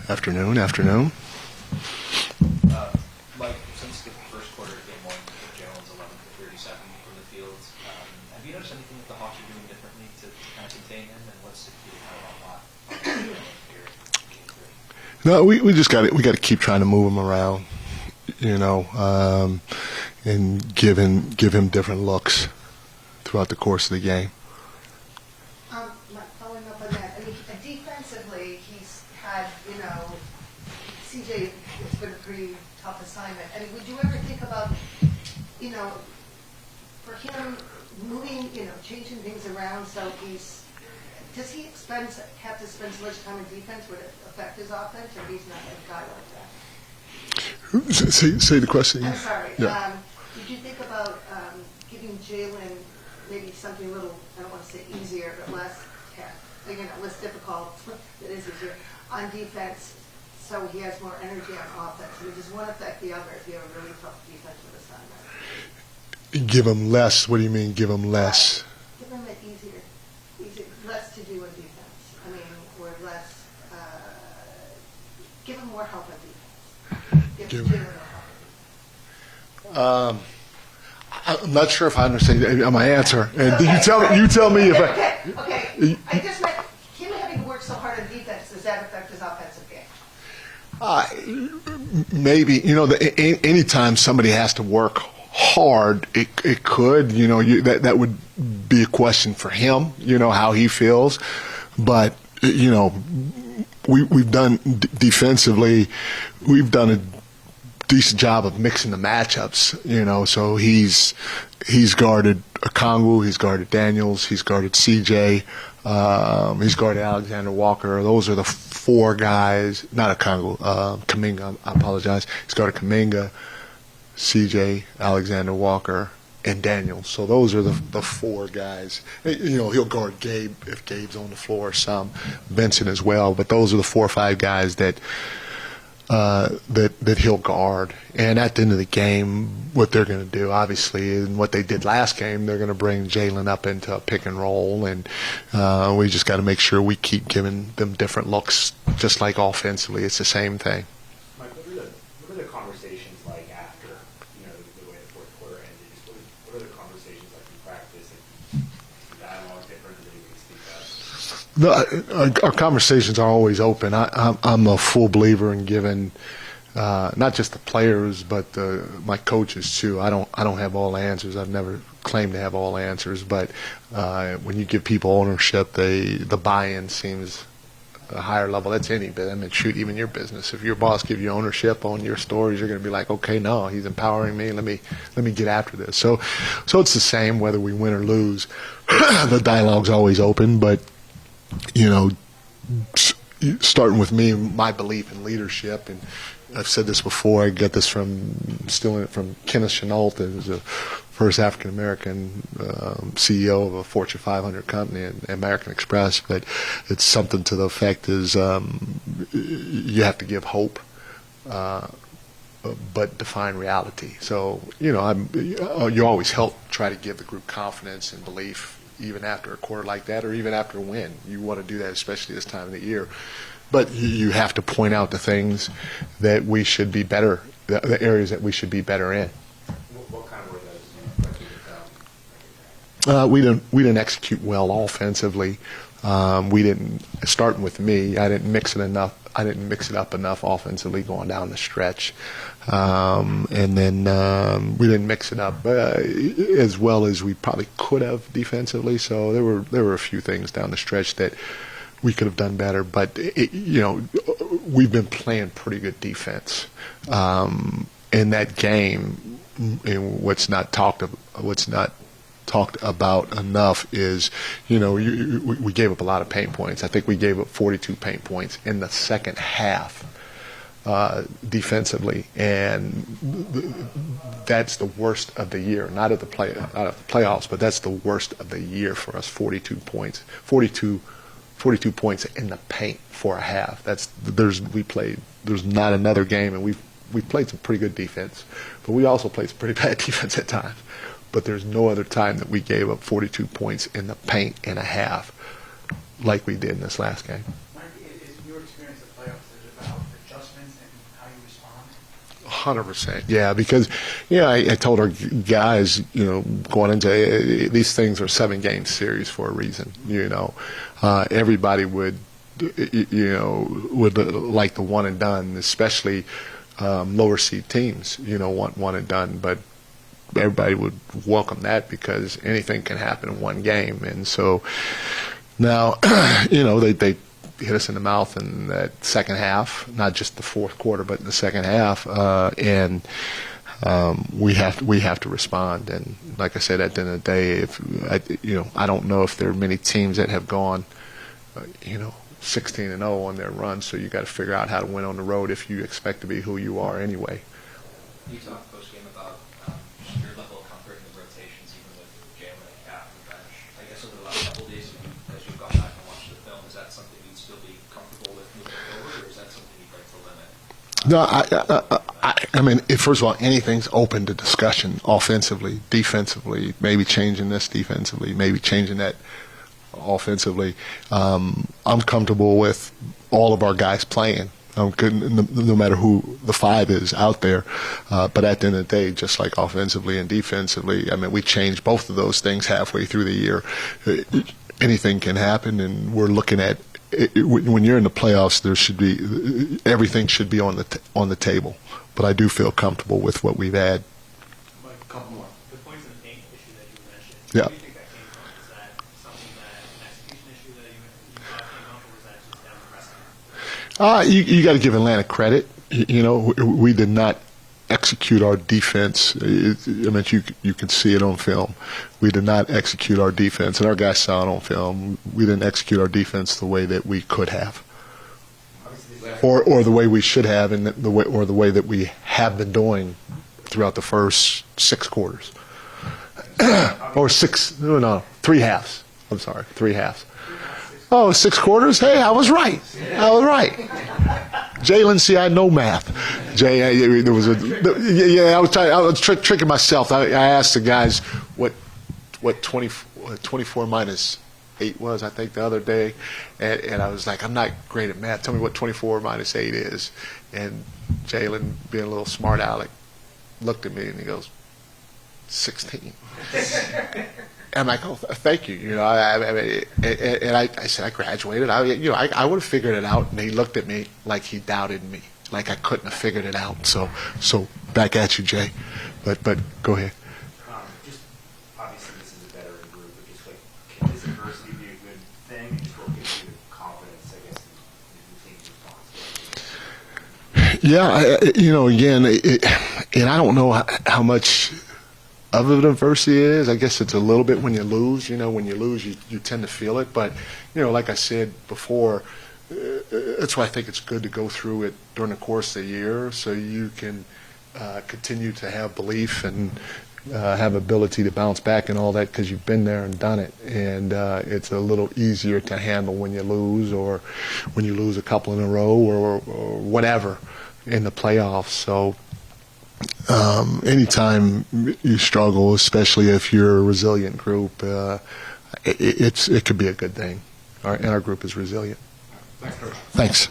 Afternoon. Mike, since the first quarter of game one, Jones 11 for 37 from the field, have you noticed anything that the Hawks are doing differently to kind of contain him, and what's the key to kind of unlock here in game three? No, we just got we got to keep trying to move him around, and give him different looks throughout the course of the game. Following up on that, I mean, defensively, he's had, CJ, it's been a pretty tough assignment. I mean, would you ever think about, for him moving, changing things around so does he have to spend so much time in defense? Would it affect his offense, or he's not a guy like that? Say the question. I'm sorry. Yeah. Did you think about giving Jalen maybe something a little, I don't want to say easier, but less difficult, that is easier, on defense, so he has more energy on offense? I mean, does one affect the other if you have a really tough defensive assignment? Give him less. What do you mean, give him less? Give him it easier, less to do in defense. I mean, or less, give him more help in defense. Give Jalen more help in defense. I'm not sure if I understand my answer. And you tell me if I. Okay. I just meant him having to work so hard on defense. Does that affect his offensive game? Maybe anytime somebody has to work hard, it could. That would be a question for him. How he feels, but we've done defensively. We've done a decent job of mixing the matchups, so he's guarded Okongwu, he's guarded Daniels, he's guarded CJ, he's guarded Alexander Walker. Those are the four guys, not Okongwu, Kuminga, I apologize. He's guarded Kuminga, CJ, Alexander Walker, and Daniels. So those are the four guys. He'll guard Gabe if Gabe's on the floor, some Benson as well, but those are the 4 or 5 guys that he'll guard. And at the end of the game, what they're going to do, obviously, and what they did last game, they're going to bring Jalen up into a pick and roll, and we just got to make sure we keep giving them different looks, just like offensively. It's the same thing. Mike, what are the conversations like after, the way the fourth quarter ended? Just what are the conversations like in practice? Like, dialogue different than you speak of? No, our conversations are always open. I'm a full believer in giving not just the players, but my coaches too. I don't have all the answers. I've never claimed to have all the answers, but when you give people ownership, the buy-in seems a higher level. That's any bit. I mean, shoot, even your business. If your boss gives you ownership on your stories, you're going to be like, okay, no, he's empowering me. Let me get after this. So it's the same whether we win or lose. The dialogue's always open, but starting with me, my belief in leadership, and I've said this before, I get this from Kenneth Chenault, who's the first African American CEO of a Fortune 500 company, American Express, but it's something to the effect is you have to give hope, but define reality. So, you always try to give the group confidence and belief, even after a quarter like that, or even after a win. You want to do that, especially this time of the year. But you have to point out the things that we should be better, the areas that we should be better in. What kind of were those? We didn't execute well offensively. We didn't, starting with me, I didn't mix it up enough offensively going down the stretch. And then we didn't mix it up as well as we probably could have defensively. So there were a few things down the stretch that we could have done better. But we've been playing pretty good defense in that game. And what's not talked about enough is, we gave up a lot of paint points. I think we gave up 42 paint points in the second half defensively, and that's the worst of the year. Not of the playoffs, but that's the worst of the year for us. 42 points in the paint for a half. There's not another game, and we played some pretty good defense, but we also played some pretty bad defense at times. But there's no other time that we gave up 42 points in the paint in a half like we did in this last game. Mike, is your experience of playoffs is about 100%. Yeah, because I told our guys, going into these things are 7-game series for a reason. Everybody would like the one and done, especially lower seed teams. Want one and done, but everybody would welcome that because anything can happen in one game. And so now, they hit us in the mouth in that second half, not just the fourth quarter, but in the second half, and we have to respond. And like I said, at the end of the day, I don't know if there are many teams that have gone, 16-0 on their run. So you got to figure out how to win on the road if you expect to be who you are anyway. You talked post game about just your level of comfort in the rotations, even with Jalen and Cap on the bench. I guess over the last couple of days, as you've gone back and watched the film, is that something you'd still be comfortable with moving forward, or is that something you'd like to limit? No, I mean, first of all, anything's open to discussion offensively, defensively, maybe changing this defensively, maybe changing that offensively. I'm comfortable with all of our guys playing. No matter who the 5 is out there. But at the end of the day, just like offensively and defensively, I mean, we change both of those things halfway through the year. Anything can happen, and we're looking at when you're in the playoffs, everything should be on the table. But I do feel comfortable with what we've had. Mike, a couple more. The points in the paint issue that you mentioned. Yeah. Where do you think that came from? Is that something an execution issue that you thought came up, or was that just down to pressing? You got to give Atlanta credit. We did not execute our defense. I mean, you can see it on film. We did not execute our defense, and our guys saw it on film. We didn't execute our defense the way that we could have, or the way we should have, and the way that we have been doing throughout the first 6 quarters, or 3 halves. I'm sorry, 3 halves. Oh, 6 quarters? Hey, I was right. Jalen, see, I know math. I was tricking myself. I asked the guys what 24 minus 8 was, I think, the other day, and I was like, I'm not great at math. Tell me what 24 minus 8 is. And Jalen, being a little smart aleck, looked at me and he goes, 16. I'm like, oh, thank you. And I said, I graduated. I would have figured it out. And he looked at me like he doubted me, like I couldn't have figured it out. So back at you, Jay. But go ahead. Just obviously, this is a veteran group, but just like, can this adversity be a good thing? And just what gives you the confidence, I guess, in the team's response? Again, and I don't know how much of an adversity it is. I guess it's a little bit when you lose. When you lose, you tend to feel it. But, like I said before, that's why I think it's good to go through it during the course of the year so you can continue to have belief and have ability to bounce back and all that because you've been there and done it. And it's a little easier to handle when you lose or when you lose a couple in a row or whatever in the playoffs. So anytime you struggle, especially if you're a resilient group, it could be a good thing. And our group is resilient. Thanks, Coach. Thanks.